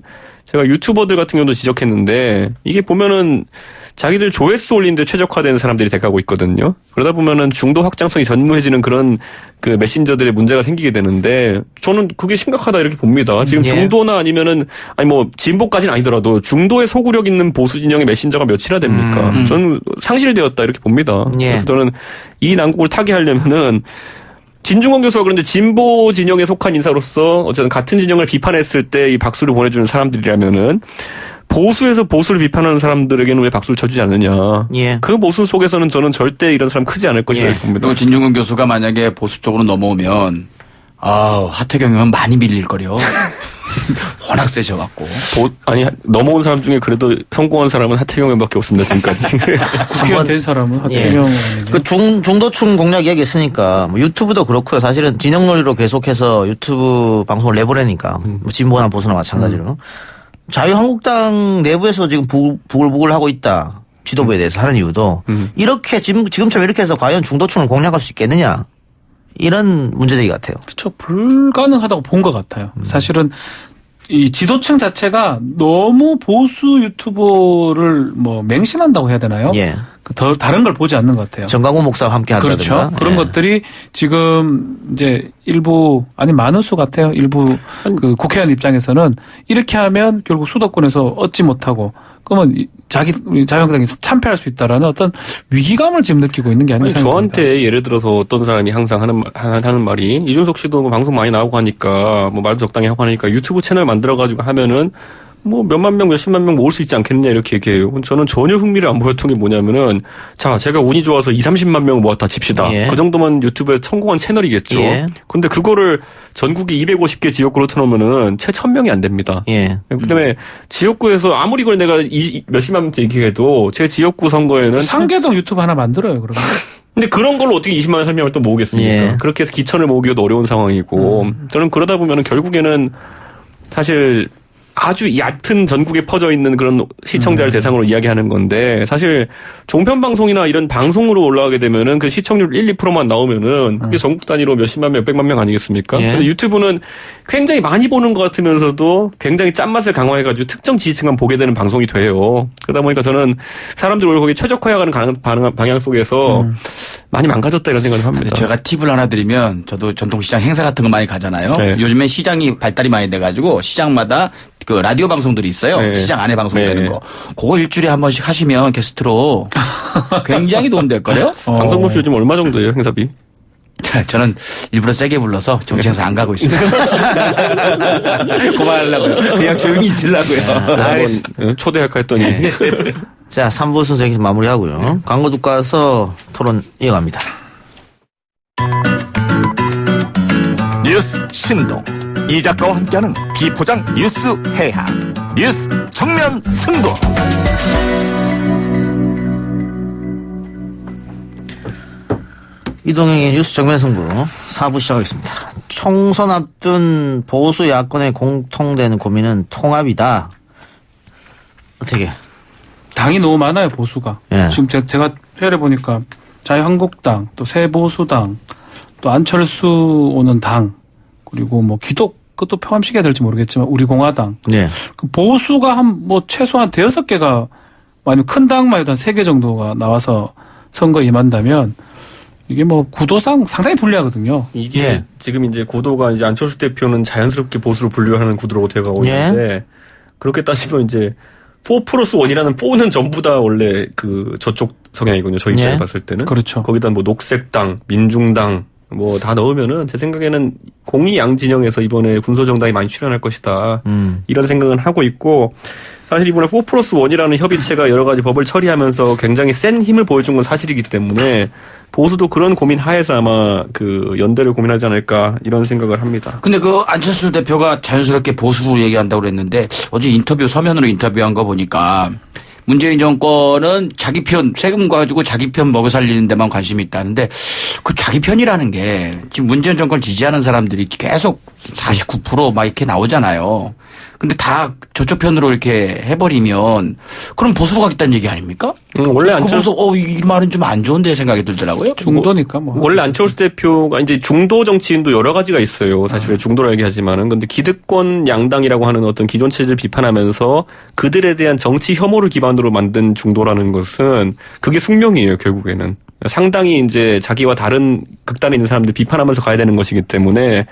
제가 유튜버들 같은 경우도 지적했는데 이게 보면은 자기들 조회수 올리는데 최적화된 사람들이 돼가고 있거든요. 그러다 보면은 중도 확장성이 전무해지는 그런 그 메신저들의 문제가 생기게 되는데 저는 그게 심각하다 이렇게 봅니다. 지금 예. 중도나 아니면은 아니 뭐 진보까지는 아니더라도 중도에 소구력 있는 보수 진영의 메신저가 몇이나 됩니까? 저는 상실되었다 이렇게 봅니다. 예. 그래서 저는 이 난국을 타개하려면은 진중권 교수가 그런데 진보 진영에 속한 인사로서 어쨌든 같은 진영을 비판했을 때 이 박수를 보내주는 사람들이라면은 보수에서 보수를 비판하는 사람들에게는 왜 박수를 쳐주지 않느냐. 예. 그 모순 속에서는 저는 절대 이런 사람 크지 않을 것이라고 예. 봅니다. 그리고 진중권 교수가 만약에 보수 쪽으로 넘어오면 하태경은 많이 밀릴 거려. 워낙 세셔갖고. 아니 넘어온 사람 중에 그래도 성공한 사람은 하태경 의원밖에 없습니다 지금까지. 국회의원 된 사람은 예. 하태경 그 중도층 공략 이야기했으니까 뭐 유튜브도 그렇고요. 사실은 진영놀이로 계속해서 유튜브 방송을 내보내니까 뭐 진보나 보수나 마찬가지로 자유한국당 내부에서 지금 부글부글 하고 있다. 지도부에 대해서 하는 이유도 이렇게 지금처럼 이렇게 해서 과연 중도층을 공략할 수 있겠느냐 이런 문제제기 같아요. 그렇죠. 불가능하다고 본 것 같아요. 사실은 이 지도층 자체가 너무 보수 유튜버를 뭐 맹신한다고 해야 되나요? 예. 더 다른 걸 보지 않는 것 같아요. 정강훈 목사와 함께 한다든가. 그렇죠. 그런 예. 것들이 지금 이제 일부 아니 많은 수 같아요. 일부 그 국회의원 입장에서는 이렇게 하면 결국 수도권에서 얻지 못하고 그러면 우리 자유한국당이 참패할 수 있다라는 어떤 위기감을 지금 느끼고 있는 게 아닌가 생각합니다. 저한테 예를 들어서 어떤 사람이 항상 하는 말이 이준석 씨도 뭐 방송 많이 나오고 하니까 뭐 말도 적당히 하고 하니까 유튜브 채널 만들어가지고 하면은 뭐 몇만 명, 몇십만 명 모을 수 있지 않겠느냐 이렇게 얘기해요. 저는 전혀 흥미를 안 보였던 게 뭐냐면은 자, 제가 운이 좋아서 2,30만 명 모았다 칩시다. 예. 그 정도면 유튜브에서 성공한 채널이겠죠. 예. 근데 그거를 전국에 250개 지역구로 틀어놓으면은 채 1,000명이 안 됩니다. 예. 그다음에 지역구에서 아무리 이걸 내가 몇십만 명째 얘기해도 제 지역구 선거에는 상계동 유튜브 하나 만들어요, 그러면. 근데 그런 걸로 어떻게 20만 3명을 또 모으겠습니까? 예. 그렇게 해서 기천을 모으기도 어려운 상황이고 저는 그러다 보면은 결국에는 사실 아주 얕은 전국에 퍼져 있는 그런 시청자를 대상으로 이야기하는 건데 사실 종편 방송이나 이런 방송으로 올라가게 되면은 그 시청률 1, 2%만 나오면은 그게 전국 단위로 몇십만 명, 몇백만 명 아니겠습니까? 예. 근데 유튜브는 굉장히 많이 보는 것 같으면서도 굉장히 짠맛을 강화해가지고 특정 지지층만 보게 되는 방송이 돼요. 그러다 보니까 저는 사람들이 오히려 거기에 최적화해가는 방향 속에서 많이 망가졌다 이런 생각을 합니다. 제가 팁을 하나 드리면 저도 전통시장 행사 같은 거 많이 가잖아요. 네. 요즘엔 시장이 발달이 많이 돼가지고 시장마다 그 라디오 방송들이 있어요. 네. 시장 안에 방송되는 네. 거. 그거 일주일에 한 번씩 하시면 게스트로 굉장히 도움될 거요. 방송국 요즘 얼마 정도예요 행사비? 저는 일부러 세게 불러서 정치행사 안 가고 있습니다. 그만하려고요. 그냥 조용히 있으려고요. 한번 초대할까 했더니 자, 3부 순서 여기서 마무리하고요. 광고 듣고 와서 토론 이어갑니다. 뉴스 신동 이 작가와 함께하는 비포장 뉴스 해학 뉴스 정면 승부. 이동영의 뉴스 정면 승부 4부 시작하겠습니다. 총선 앞둔 보수 야권의 공통된 고민은 통합이다. 어떻게? 당이 너무 많아요, 보수가. 예. 지금 제가 회를 보니까 자유한국당, 또 새보수당, 또 안철수 오는 당, 그리고 뭐 기독, 그것도 포함시켜야 될지 모르겠지만 우리공화당. 네. 그 보수가 최소한 5개가 아니면 큰 당만 해도 한 3개 정도가 나와서 선거에 임한다면 이게 뭐 구도상 상당히 불리하거든요. 이게 예. 지금 이제 구도가 이제 안철수 대표는 자연스럽게 보수로 분류하는 구도로 되어가고 있는데 그렇게 따지면 이제 4+1이라는 4는 전부 다 원래 그 저쪽 성향이군요. 저희 입장에 봤을 때는. 그렇죠. 거기다 뭐 녹색당, 민중당 뭐 다 넣으면은 제 생각에는 공이양 진영에서 이번에 군소정당이 많이 출연할 것이다. 이런 생각은 하고 있고 사실 이번에 4+1이라는 협의체가 여러 가지 법을 처리하면서 굉장히 센 힘을 보여준 건 사실이기 때문에 보수도 그런 고민 하에서 아마 그 연대를 고민하지 않을까 이런 생각을 합니다. 근데 그 안철수 대표가 자연스럽게 보수로 얘기한다고 그랬는데 어제 인터뷰 서면으로 인터뷰한 거 보니까 문재인 정권은 자기 편 세금 가지고 자기 편 먹여 살리는 데만 관심이 있다는데 그 자기 편이라는 게 지금 문재인 정권 지지하는 사람들이 계속 49% 막 이렇게 나오잖아요. 근데 다 저쪽 편으로 이렇게 해버리면 그럼 보수로 가겠다는 얘기 아닙니까? 원래 안철수 이 말은 좀 안 좋은데 생각이 들더라고요. 중도니까 뭐. 원래 안철수 대표가 이제 중도 정치인도 여러 가지가 있어요. 사실 중도라 얘기하지만은 근데 기득권 양당이라고 하는 어떤 기존 체제를 비판하면서 그들에 대한 정치 혐오를 기반으로 만든 중도라는 것은 그게 숙명이에요. 결국에는. 상당히 이제 자기와 다른 극단에 있는 사람들 비판하면서 가야 되는 것이기 때문에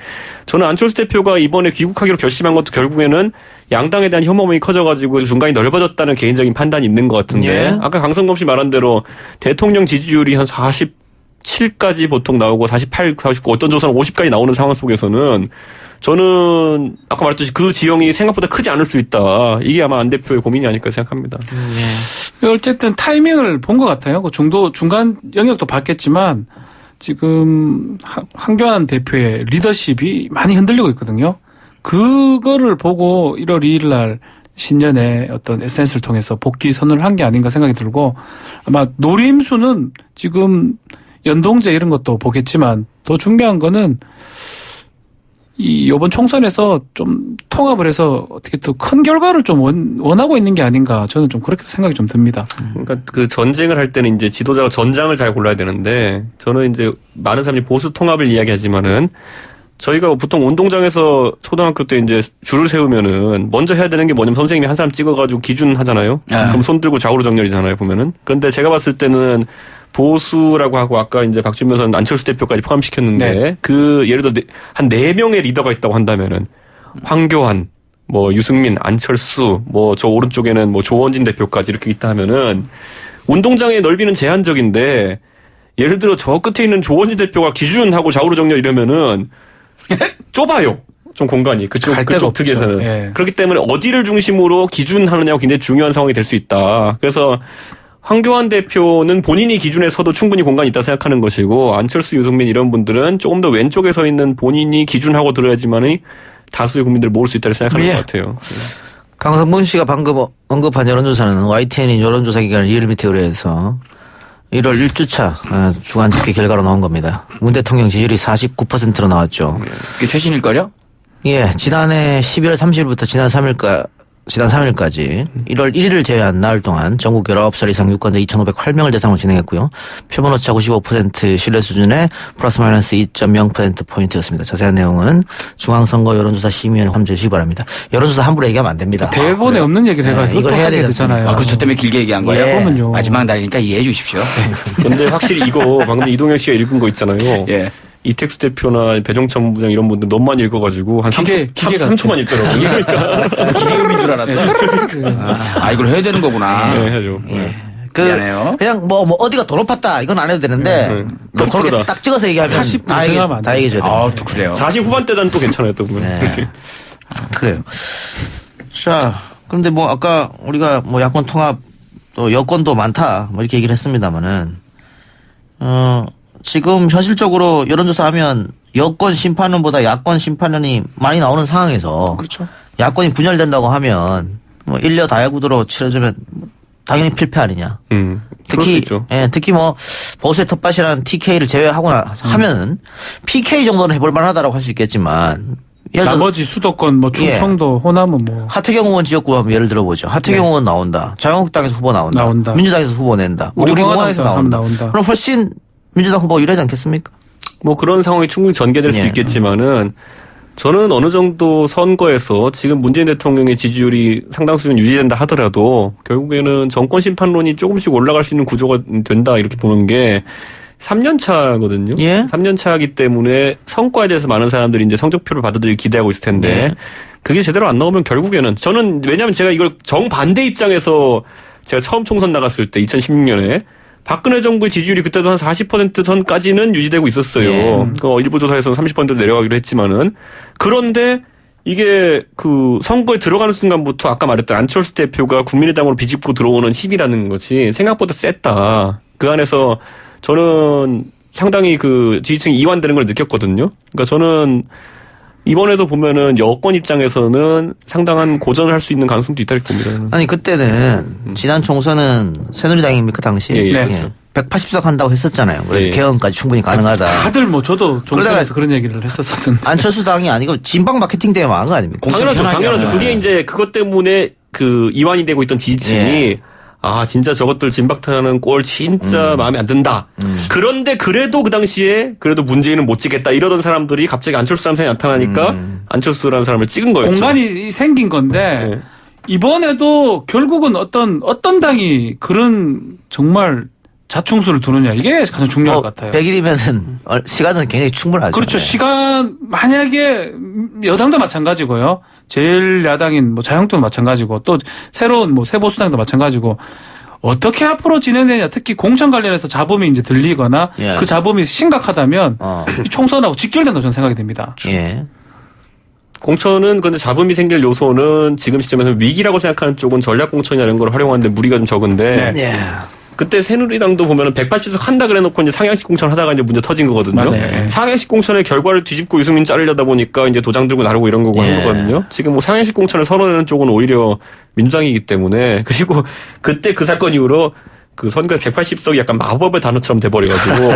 저는 안철수 대표가 이번에 귀국하기로 결심한 것도 결국에는 양당에 대한 혐오감이 커져가지고 중간이 넓어졌다는 개인적인 판단이 있는 것 같은데 예. 아까 강성범 씨 말한 대로 대통령 지지율이 한 47까지 보통 나오고 48, 49 어떤 조사는 50까지 나오는 상황 속에서는 저는 아까 말했듯이 그 지형이 생각보다 크지 않을 수 있다. 이게 아마 안 대표의 고민이 아닐까 생각합니다. 어쨌든 타이밍을 본 것 같아요. 그 중간 영역도 봤겠지만 지금 황교안 대표의 리더십이 많이 흔들리고 있거든요. 그거를 보고 1월 2일 날 신년에 어떤 SNS를 통해서 복귀 선언을 한 게 아닌가 생각이 들고 아마 노림수는 지금 연동제 이런 것도 보겠지만 더 중요한 거는 이번 총선에서 좀 통합을 해서 어떻게 또 큰 결과를 좀 원하고 있는 게 아닌가 저는 좀 그렇게 생각이 좀 듭니다. 그러니까 그 전쟁을 할 때는 이제 지도자가 전장을 잘 골라야 되는데 저는 이제 많은 사람들이 보수 통합을 이야기하지만은 저희가 보통 운동장에서 초등학교 때 이제 줄을 세우면은 먼저 해야 되는 게 뭐냐면 선생님이 한 사람 찍어가지고 기준 하잖아요. 그럼 손 들고 좌우로 정렬이잖아요, 보면은. 그런데 제가 봤을 때는 보수라고 하고 아까 이제 박준 변호사는 안철수 대표까지 포함시켰는데 그 예를 들어 한 4명의 리더가 있다고 한다면은 황교안, 뭐 유승민, 안철수, 뭐 저 오른쪽에는 뭐 조원진 대표까지 이렇게 있다 하면은 운동장의 넓이는 제한적인데 예를 들어 저 끝에 있는 조원진 대표가 기준하고 좌우로 정렬 이러면은 좁아요. 좀 공간이 그쪽 특에서는 예. 그렇기 때문에 어디를 중심으로 기준하느냐가 굉장히 중요한 상황이 될 수 있다. 그래서 황교안 대표는 본인이 기준에 서도 충분히 공간이 있다 생각하는 것이고 안철수, 유승민 이런 분들은 조금 더 왼쪽에 서 있는 본인이 기준하고 들어야지만이 다수의 국민들을 모을 수 있다고 생각하는 것 같아요. 강성범 씨가 방금 언급한 여론조사는 YTN이 여론조사 기관 리얼미터로 해서 1월 1주차 주간 집계 결과로 나온 겁니다. 문 대통령 지지율이 49%로 나왔죠. 그게 최신일걸요? 예, 지난해 11월 30일부터 지난 3일까지 1월 1일을 제외한 나흘 동안 전국 19살 이상 유권자 2,508명을 대상으로 진행했고요. 표본오차 95% 신뢰 수준의 플러스 마이너스 2.0%포인트였습니다. 자세한 내용은 중앙선거 여론조사 심의위원회 참조해 주시기 바랍니다. 여론조사 함부로 얘기하면 안 됩니다. 대본에 없는 얘기를 해가지고 이걸 해야 되잖아요. 그저 때문에 길게 얘기한 거예요? 그러면요. 마지막 날이니까 이해해 주십시오. 근데 확실히 이거 방금 이동현 씨가 읽은 거 있잖아요. 예. 이택수 대표나 배종찬 부장 이런 분들 너무 많이 읽어가지고 한 기계 3초만 읽더라고요. 그러니까. 기계음인 줄 알았어. 이걸 해야 되는 거구나. 네, 해야죠. 미안해요. 그냥 뭐 어디가 더 높았다 이건 안 해도 되는데 뭐 그렇게 프로다. 딱 찍어서 얘기하면 40% 다 생각하면 안 다 얘기해줘야 돼요. 또 그래요. 40 후반대단 또 괜찮아요, 또 보면. 네. 그렇게. 그래요. 자, 그런데 뭐 아까 우리가 뭐 야권 통합 또 여권도 많다 뭐 이렇게 얘기를 했습니다만은 지금 현실적으로 여론조사하면 여권 심판원보다 야권 심판원이 많이 나오는 상황에서 그렇죠. 야권이 분열된다고 하면 뭐 1려 다야구도로 치러주면 당연히 필패 아니냐. 그럴 수 특히 있죠. 특히 뭐 보수의 텃밭이라는 TK를 제외하거나 하면은 PK 정도는 해볼 만하다라고 할 수 있겠지만 예를 들어서 나머지 수도권 뭐 충청도 호남은 뭐 하태경 의원 지역구 한번 예를 들어보죠. 하태경 의원 나온다. 자유한국당에서 후보 나온다. 민주당에서 후보 낸다. 우리 공화당에서 나온다. 그럼 훨씬 민주당 후보가 유리하지 않겠습니까? 뭐 그런 상황이 충분히 전개될 수 예. 있겠지만은 저는 어느 정도 선거에서 지금 문재인 대통령의 지지율이 상당 수준 유지된다 하더라도 결국에는 정권 심판론이 조금씩 올라갈 수 있는 구조가 된다 이렇게 보는 게 3년 차거든요. 예. 3년 차이기 때문에 성과에 대해서 많은 사람들이 이제 성적표를 받아들일 기대하고 있을 텐데 예. 그게 제대로 안 나오면 결국에는 저는 왜냐하면 제가 이걸 정반대 입장에서 제가 처음 총선 나갔을 때 2016년에 박근혜 정부의 지지율이 그때도 한 40% 선까지는 유지되고 있었어요. 예. 일부 조사에서는 30% 내려가기로 했지만은 그런데 이게 그 선거에 들어가는 순간부터 아까 말했던 안철수 대표가 국민의당으로 비집고 들어오는 힘이라는 것이 생각보다 셌다. 그 안에서 저는 상당히 그 지지층이 이완되는 걸 느꼈거든요. 그러니까 저는 이번에도 보면은 여권 입장에서는 상당한 고전을 할 수 있는 가능성도 있다고 봅니다. 아니 그때는 지난 총선은 새누리당입니까 당시? 예, 예, 네. 그렇죠. 180석 한다고 했었잖아요. 그래서 예. 개헌까지 충분히 가능하다. 다들 뭐 저도 그러다가 정권에서 그런 얘기를 했었었는데. 안철수 당이 아니고 진방 마케팅 때문에 망한 거 아닙니까? 당연하죠. 그게 이제 그것 때문에 그 이완이 되고 있던 지지층이 예. 아 진짜 저것들 진박타는 꼴 진짜 마음에 안 든다. 그런데 그래도 그 당시에 그래도 문재인은 못 찍겠다 이러던 사람들이 갑자기 안철수라는 사람이 나타나니까 안철수라는 사람을 찍은 거였죠. 공간이 생긴 건데 네. 이번에도 결국은 어떤 당이 그런 정말 자충수를 두느냐 이게 가장 중요할 것 같아요. 100일이면은 시간은 굉장히 충분하죠. 그렇죠. 네. 시간 만약에 여당도 마찬가지고요. 제1야당인 뭐 자유한국도 마찬가지고 또 새로운 뭐 새보수당도 마찬가지고 어떻게 앞으로 진행되냐 특히 공천 관련해서 잡음이 이제 들리거나 예. 그 잡음이 심각하다면 이 총선하고 직결된다고 저는 생각이 됩니다. 예. 공천은 근데 잡음이 생길 요소는 지금 시점에서 위기라고 생각하는 쪽은 전략 공천이라는 걸 활용하는데 무리가 좀 적은데 네. 예. 그때 새누리당도 보면은 180석 한다 그래놓고 이제 상향식 공천 하다가 이제 문제 터진 거거든요. 맞아요. 상향식 공천의 결과를 뒤집고 유승민 자르려다 보니까 이제 도장 들고 나르고 이런 거고 예. 하는 거거든요. 지금 뭐 상향식 공천을 선언하는 쪽은 오히려 민주당이기 때문에 그리고 그때 그 사건 이후로 그 선거 180석이 약간 마법의 단어처럼 돼버려가지고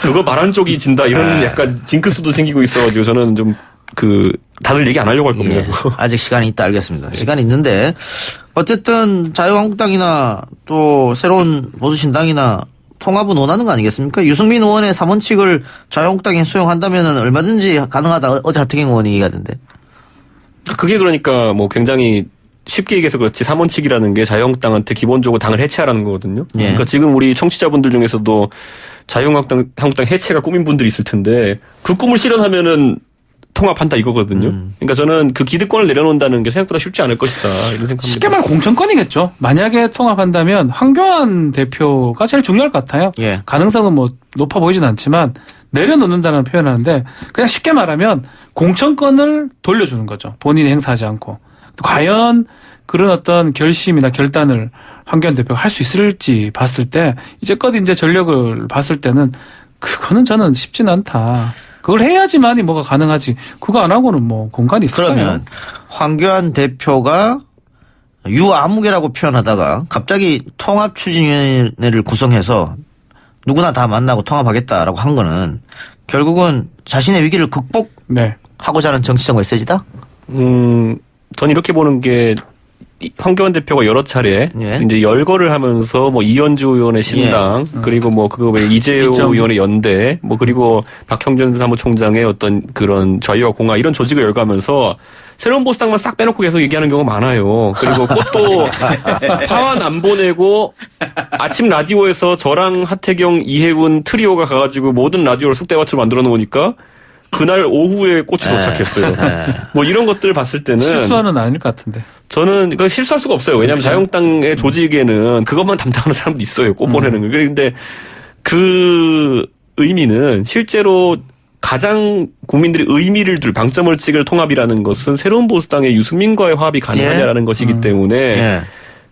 그거 말하는 쪽이 진다 이런 약간 징크스도 생기고 있어가지고 저는 좀 그 다들 얘기 안 하려고 할 겁니다. 예. 아직 시간이 있다 알겠습니다. 시간이 있는데 어쨌든 자유한국당이나 또 새로운 보수신당이나 통합은 원하는 거 아니겠습니까? 유승민 의원의 3원칙을 자유한국당이 수용한다면 얼마든지 가능하다. 어제 하태경 의원이 얘기하던데. 그게 그러니까 뭐 굉장히 쉽게 얘기해서 그렇지 3원칙이라는 게 자유한국당한테 기본적으로 당을 해체하라는 거거든요. 예. 그러니까 지금 우리 청취자분들 중에서도 자유한국당 해체가 꿈인 분들이 있을 텐데 그 꿈을 실현하면은 통합한다 이거거든요. 그러니까 저는 그 기득권을 내려놓는다는 게 생각보다 쉽지 않을 것이다 이런 생각합니다. 쉽게 말하면 공천권이겠죠. 만약에 통합한다면 황교안 대표가 제일 중요할 것 같아요. 예. 가능성은 뭐 높아 보이진 않지만 내려놓는다는 표현하는데 그냥 쉽게 말하면 공천권을 돌려주는 거죠. 본인이 행사하지 않고. 과연 그런 어떤 결심이나 결단을 황교안 대표가 할 수 있을지 봤을 때 이제껏 이제 전력을 봤을 때는 그거는 저는 쉽지는 않다. 그걸 해야지만이 뭐가 가능하지. 그거 안 하고는 뭐 공간이 있을까요? 그러면 황교안 대표가 유아무개라고 표현하다가 갑자기 통합추진위원회를 구성해서 누구나 다 만나고 통합하겠다라고 한 거는 결국은 자신의 위기를 극복하고자 하는 정치적 메시지다? 전 이렇게 보는 게 황교안 대표가 여러 차례 예. 이제 열거를 하면서 뭐 이현주 의원의 신당 그리고 뭐 그거 왜 이재호 의원의 연대 뭐 그리고 박형준 사무총장의 어떤 그런 자유와 공화 이런 조직을 열거하면서 새로운 보수당만 싹 빼놓고 계속 얘기하는 경우가 많아요. 그리고 그것도 화환 안 보내고 아침 라디오에서 저랑 하태경, 이해운 트리오가 가가지고 모든 라디오를 쑥대밭으로 만들어 놓으니까 그날 오후에 꽃이 도착했어요. 뭐 이런 것들을 봤을 때는 실수하는 아닐 것 같은데. 저는 이거 실수할 수가 없어요. 왜냐하면 자유한국당의 조직에는 그것만 담당하는 사람도 있어요. 꽃 보내는 거. 그런데 그 의미는 실제로 가장 국민들이 의미를 둘 방점을 찍을 통합이라는 것은 새로운 보수당의 유승민과의 화합이 가능하냐라는 것이기 때문에 예.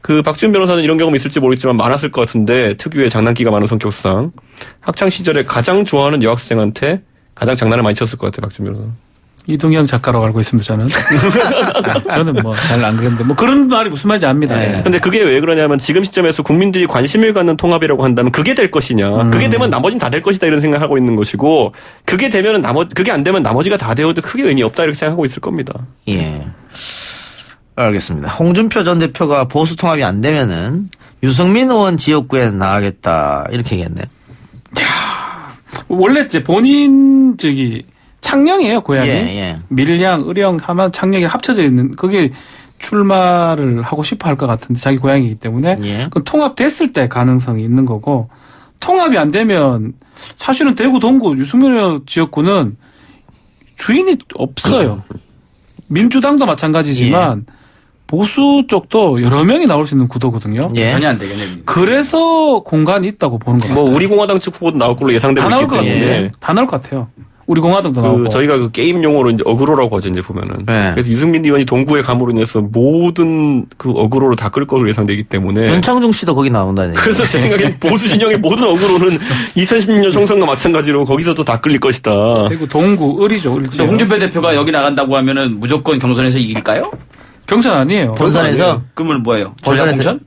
그 박지원 변호사는 이런 경험이 있을지 모르겠지만 많았을 것 같은데 특유의 장난기가 많은 성격상 학창 시절에 가장 좋아하는 여학생한테 가장 장난을 많이 쳤을 것 같아요. 박지원 변호사. 이동영 작가라고 알고 있습니다, 저는. 저는 뭐 잘 안 그랬는데 뭐 그런 말이 무슨 말인지 압니다. 네. 근데 그게 왜 그러냐면 지금 시점에서 국민들이 관심을 갖는 통합이라고 한다면 그게 될 것이냐. 그게 되면 나머지는 다 될 것이다 이런 생각하고 있는 것이고 그게 되면은 그게 안 되면 나머지가 다 되어도 크게 의미 없다 이렇게 생각하고 있을 겁니다. 예. 알겠습니다. 홍준표 전 대표가 보수 통합이 안 되면은 유승민 의원 지역구에 나가겠다 이렇게 얘기했네. 원래 이제 본인 창녕이에요, 고향이. 예. 밀양, 의령, 함안, 창녕이 합쳐져 있는 그게 출마를 하고 싶어 할 것 같은데 자기 고향이기 때문에 예. 그 통합됐을 때 가능성이 있는 거고 통합이 안 되면 사실은 대구, 동구, 유승민 지역구는 주인이 없어요. 민주당도 마찬가지지만 보수 쪽도 여러 명이 나올 수 있는 구도거든요. 예. 전혀 안 되겠네. 그래서 공간이 있다고 보는 것 같아요. 뭐 우리 공화당 측 후보도 나올 걸로 예상되고 다 나올 있기 것 때문에 같은데. 다 나올 것 같아요. 우리 공화당도 나오고. 저희가 그 게임 용어로 이제 어그로라고 하죠, 이제 보면은. 네. 그래서 유승민 의원이 동구에 감으로 인해서 모든 그 어그로를 다 끌 것으로 예상되기 때문에. 윤창중 씨도 거기 나온다는 얘기. 그래서 제 생각엔 보수 진영의 모든 어그로는 2016년 총선과 마찬가지로 거기서도 다 끌릴 것이다. 그리고 동구, 을이죠, 을지. 홍준표 대표가 여기 나간다고 하면은 무조건 경선에서 이길까요? 경선 아니에요. 본선에서 그러면 뭐예요? 본선에서? 전략공천?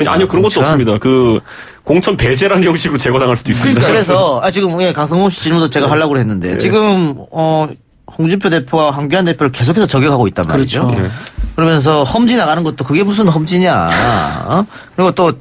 아니요, 그런 것도 공천? 없습니다. 그 공천 배제라는 형식으로 제거당할 수도 있습니다. 그래서 지금 강성호 씨 질문도 제가 하려고 했는데 지금 홍준표 대표와 황교안 대표를 계속해서 저격하고 있단 말이죠. 그렇죠. 그러면서 험지 나가는 것도 그게 무슨 험지냐. 그리고 또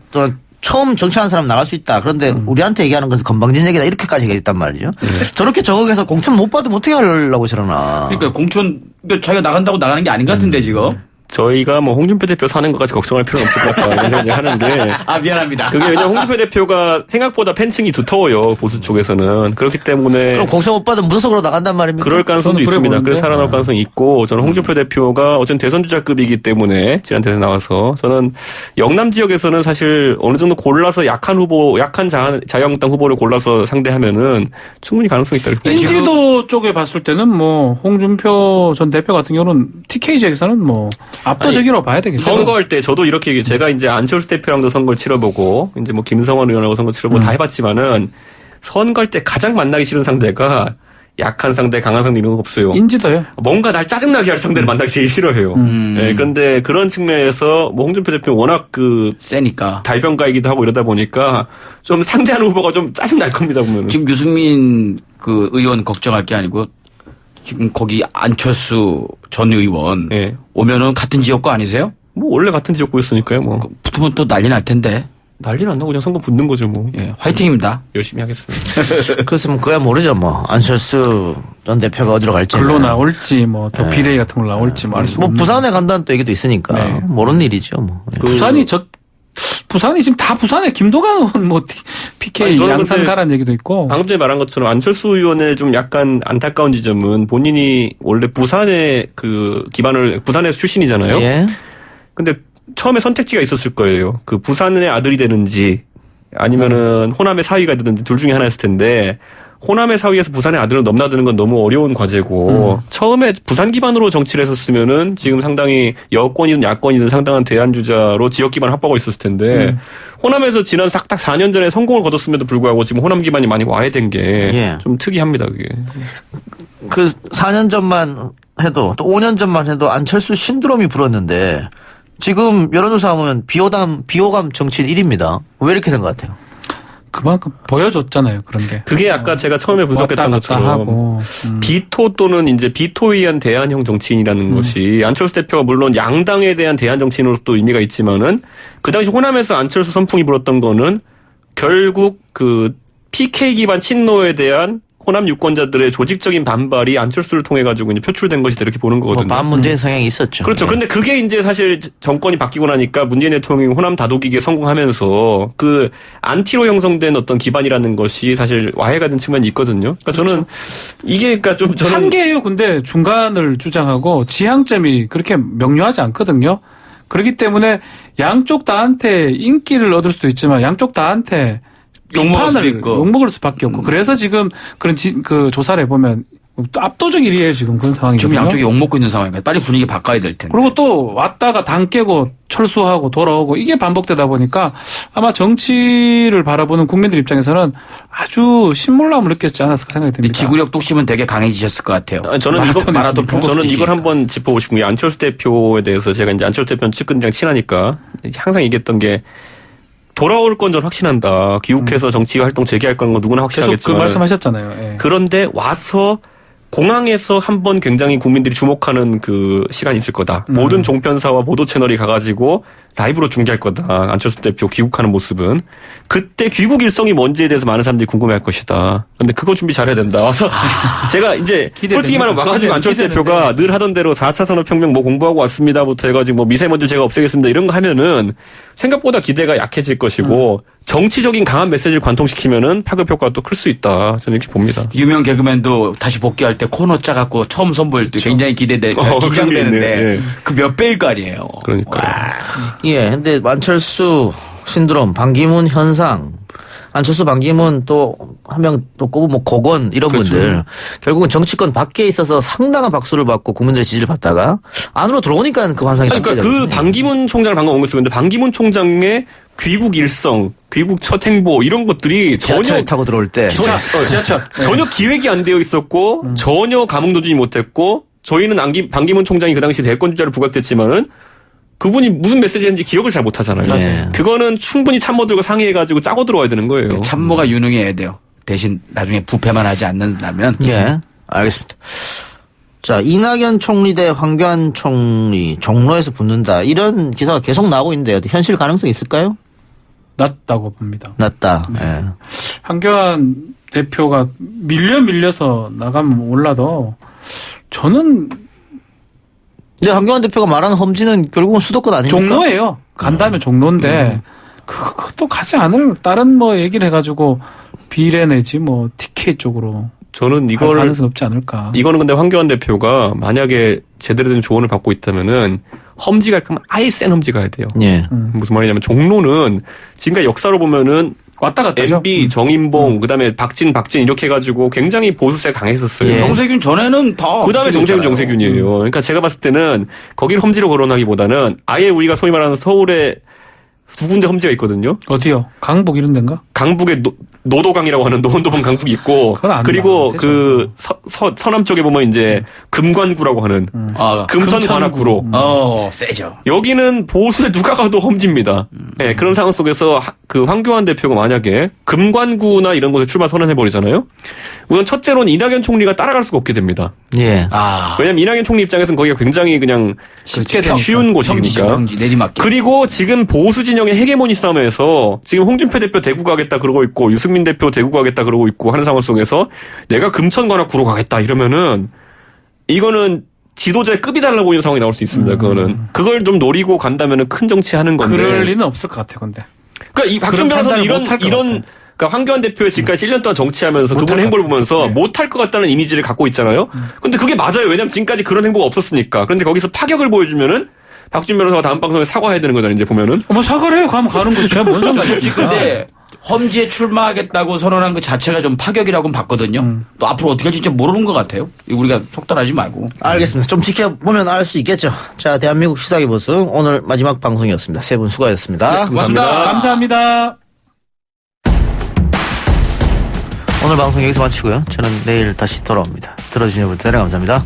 처음 정치하는 사람 나갈 수 있다. 그런데 우리한테 얘기하는 것은 건방진 얘기다. 이렇게까지 얘기했단 말이죠. 저렇게 저격해서 공천 못 받으면 어떻게 하려고 저러나. 그러니까 공천 자기가 나간다고 나가는 게 아닌 것 같은데 지금. 저희가 뭐 홍준표 대표 사는 것까지 걱정할 필요는 없을 것 같다 이런 생각을 하는데 아 미안합니다. 그게 왜냐면 홍준표 대표가 생각보다 팬층이 두터워요 보수 쪽에서는. 그렇기 때문에 그럼 공천 못 받으면 무소속으로 나간단 말입니까? 그럴 가능성도 저는 그래 있습니다. 보는데. 그래서 살아날 가능성이 있고 저는 홍준표 대표가 어쨌든 대선주자급이기 때문에 지난 대선 나와서 저는 영남 지역에서는 사실 어느 정도 골라서 약한 후보, 약한 자유한국당 후보를 골라서 상대하면은 충분히 가능성이 있다고 봅니다. 인지도 쪽에 봤을 때는 뭐 홍준표 전 대표 같은 경우는 TK 지역에서는 뭐 압도적이라고 봐야 되겠어요. 선거할 때 저도 이렇게 제가 이제 안철수 대표랑도 선거를 치러보고 이제 뭐 김성원 의원하고 선거 치러보고 다 해봤지만은 선거할 때 가장 만나기 싫은 상대가 약한 상대, 강한 상대 이런 거 없어요. 인지도요. 뭔가 날 짜증나게 할 상대를 만나기 제일 싫어해요. 네, 그런데 그런 측면에서 뭐 홍준표 대표는 워낙 그 세니까. 달변가이기도 하고 이러다 보니까 좀 상대하는 후보가 좀 짜증 날 겁니다 보면. 지금 유승민 그 의원 걱정할 게 아니고 지금 거기 안철수 전 의원 네. 오면은 같은 지역구 아니세요? 뭐 원래 같은 지역구였으니까요. 뭐 붙으면 또 난리 날 텐데. 난리는 안 나고 그냥 선거 붙는 거죠 뭐. 예, 화이팅입니다. 열심히 하겠습니다. 그래서 뭐 그야 모르죠 뭐 안철수 전 대표가 어디로 갈지. 글로 나올지 뭐 더 비례 같은 걸 나올지 뭐 알 수 뭐 없는. 부산에 간다는 또 얘기도 있으니까 네. 모르는 일이죠 뭐. 부산이 지금 다 부산에 김도관 의원 뭐 PK 아니, 저는 양산 근데 가라는 얘기도 있고. 방금 전에 말한 것처럼 안철수 의원의 좀 약간 안타까운 지점은 본인이 원래 부산에 그 기반을 부산에서 출신이잖아요. 예. 근데 처음에 선택지가 있었을 거예요. 그 부산의 아들이 되는지 아니면은 호남의 사위가 되는지 둘 중에 하나였을 텐데 호남의 사위에서 부산의 아들을 넘나드는 건 너무 어려운 과제고 처음에 부산 기반으로 정치를 했었으면은 지금 상당히 여권이든 야권이든 상당한 대안주자로 지역 기반을 확보하고 있었을 텐데 호남에서 지난 딱 4년 전에 성공을 거뒀음에도 불구하고 지금 호남 기반이 많이 와해된 게 좀 예. 특이합니다. 그게. 그 4년 전만 해도 또 5년 전만 해도 안철수 신드롬이 불었는데 지금 여론조사 하면 비호감 정치인 1위입니다. 왜 이렇게 된 것 같아요? 그만큼 보여줬잖아요 그런 게. 그게 아까 제가 처음에 분석했던 왔다 갔다 것처럼 하고. 비토 또는 이제 비토에 의한 대안형 정치인이라는 것이 안철수 대표가 물론 양당에 대한 대안 정치인으로서도 의미가 있지만은 그 당시 호남에서 안철수 선풍이 불었던 거는 결국 그 PK 기반 친노에 대한 호남 유권자들의 조직적인 반발이 안철수를 통해 가지고 이제 표출된 것이다 이렇게 보는 거거든요. 뭐 반문재인 성향이 있었죠. 그렇죠. 예. 그런데 그게 이제 사실 정권이 바뀌고 나니까 문재인 대통령이 호남 다독이기에 성공하면서 그 안티로 형성된 어떤 기반이라는 것이 사실 와해가 된 측면이 있거든요. 그러니까 저는 이게 그러니까 좀 저는 한계예요. 근데 중간을 주장하고 지향점이 그렇게 명료하지 않거든요. 그렇기 때문에 양쪽 다한테 인기를 얻을 수도 있지만 양쪽 다한테 욕먹을 수도 있고. 욕먹을 수밖에 없고 그래서 지금 그런 그 조사를 해보면 또 압도적 1위예요 지금 그런 상황이거든요. 지금 양쪽이 욕먹고 있는 상황이니까 빨리 분위기 바꿔야 될 텐데. 그리고 또 왔다가 당 깨고 철수하고 돌아오고 이게 반복되다 보니까 아마 정치를 바라보는 국민들 입장에서는 아주 신물남을 느꼈지 않았을까 생각이 듭니다. 지구력 독심은 되게 강해지셨을 것 같아요. 아니, 저는 마라톤 저는 이걸 한번 짚어보고 싶은 게 안철수 대표에 대해서 제가 이제 안철수 대표는 측근이랑 친하니까 항상 얘기했던 게 돌아올 건 전 확신한다. 귀국해서 정치 활동 재개할 건 누구나 계속 그 확신하겠지만 말씀하셨잖아요. 예. 그런데 와서 공항에서 한번 굉장히 국민들이 주목하는 그 시간이 있을 거다. 모든 종편사와 보도 채널이 가가지고 라이브로 중계할 거다. 안철수 대표 귀국하는 모습은. 그때 귀국 일성이 뭔지에 대해서 많은 사람들이 궁금해할 것이다. 근데 그거 준비 잘해야 된다. 와서 제가 이제 솔직히 말하면 와가지고 안철수 대표가 늘 하던 대로 4차 산업혁명 뭐 공부하고 왔습니다부터 해가지고 뭐 미세먼지 제가 없애겠습니다 이런 거 하면은 생각보다 기대가 약해질 것이고 정치적인 강한 메시지를 관통시키면은 파급 효과가 또 클 수 있다. 저는 이렇게 봅니다. 유명 개그맨도 다시 복귀할 때 코너 짜갖고 처음 선보일 때 굉장히 긴장되는데 예. 그 몇 배일 거 아니에요. 그러니까요. 예, 근데 안철수 신드롬, 반기문 현상, 안철수 반기문 또 한 명 또 꼽으면 뭐 고건 이런 분들 결국은 정치권 밖에 있어서 상당한 박수를 받고 국민들의 지지를 받다가 안으로 들어오니까 그 환상이 그러니까 그 반기문 총장을 방금 언급했었는데 반기문 총장의 귀국 일성, 귀국 첫 행보 이런 것들이 지하철 타고 들어올 때 지하철. 전혀 기획이 안 되어 있었고 전혀 감흥도주지 못했고 저희는 반기문 총장이 그 당시 대권주자로 부각됐지만은 그분이 무슨 메시지인지 기억을 잘 못하잖아요. 맞아요. 그거는 충분히 참모들과 상의해가지고 짜고 들어와야 되는 거예요. 참모가 유능해야 돼요. 대신 나중에 부패만 하지 않는다면. 예, 알겠습니다. 자, 이낙연 총리 대 황교안 총리 종로에서 붙는다. 이런 기사가 계속 나오고 있는데 현실 가능성 있을까요? 낮다고 봅니다. 낮다. 예. 황교안 대표가 밀려서 나가면 몰라도 저는 근데 황교안 대표가 말하는 험지는 결국은 수도권 아닙니까? 종로예요. 간다면 종로인데 그것도 가지 않을 다른 뭐 얘기를 해가지고 비례 내지 뭐 TK 쪽으로 저는 할 가능성이 없지 않을까. 이거는 근데 황교안 대표가 만약에 제대로 된 조언을 받고 있다면은 험지 갈 거면 아예 센 험지 가야 돼요. 예. 무슨 말이냐면 종로는 지금까지 역사로 보면은 왔다 갔다죠. MB, 정인봉, 그다음에 박진 이렇게 해가지고 굉장히 보수세가 강했었어요. 예. 정세균 전에는 더. 그다음에 정세균이에요. 그러니까 제가 봤을 때는 거길 험지로 거론하기보다는 아예 우리가 소위 말하는 서울에 두 군데 험지가 있거든요. 어디요? 강북 이런 데인가? 강북에 노도강이라고 하는 노원도봉 강북이 있고 그건 안 그리고 나와. 그 서남 쪽에 보면 이제 금관구라고 하는 금천관악구로 세죠. 여기는 보수에 누가 가도 험지입니다. 네, 그런 상황 속에서 그 황교안 대표가 만약에 금관구나 이런 곳에 출마 선언해버리잖아요. 우선 첫째로는 이낙연 총리가 따라갈 수가 없게 됩니다. 예. 왜냐면 이낙연 총리 입장에서는 거기가 굉장히 그냥 쉽게 되니까. 쉬운 곳이니까. 평지 내리막길. 그리고 지금 보수 진영의 헤게모니 싸움에서 지금 홍준표 대표 대구 가겠다 그러고 있고 유승민 대표 대구 가겠다 그러고 있고 하는 상황 속에서 내가 금천관악구로 가겠다 이러면은 이거는 지도자의 급이 달라 보이는 상황이 나올 수 있습니다. 그걸 좀 노리고 간다면은 큰 정치하는 건데. 그럴 리는 없을 것 같아요, 근데. 그러니까 이 박준 변호사는 이런 그러니까 황교안 대표의 지금까지 1년 동안 정치하면서 그분 행보를 보면서 못할 것 같다는 이미지를 갖고 있잖아요. 근데 그게 맞아요. 왜냐면 지금까지 그런 행보가 없었으니까. 그런데 거기서 파격을 보여주면은 박준 변호사가 다음 방송에 사과해야 되는 거잖아요. 이제 보면은. 뭐 사과를 해요. 가면 가는 거지. 뭔 상관이지. 근데 험지에 출마하겠다고 선언한 그 자체가 좀 파격이라고는 봤거든요. 또 앞으로 어떻게 할지 진짜 모르는 것 같아요. 우리가 속단하지 말고. 알겠습니다. 좀 지켜보면 알 수 있겠죠. 자, 대한민국 시사기 보승 오늘 마지막 방송이었습니다. 세 분 수고하셨습니다. 고맙습니다. 감사합니다. 오늘 방송 여기서 마치고요. 저는 내일 다시 돌아옵니다. 들어주신 여러분 대단히 감사합니다.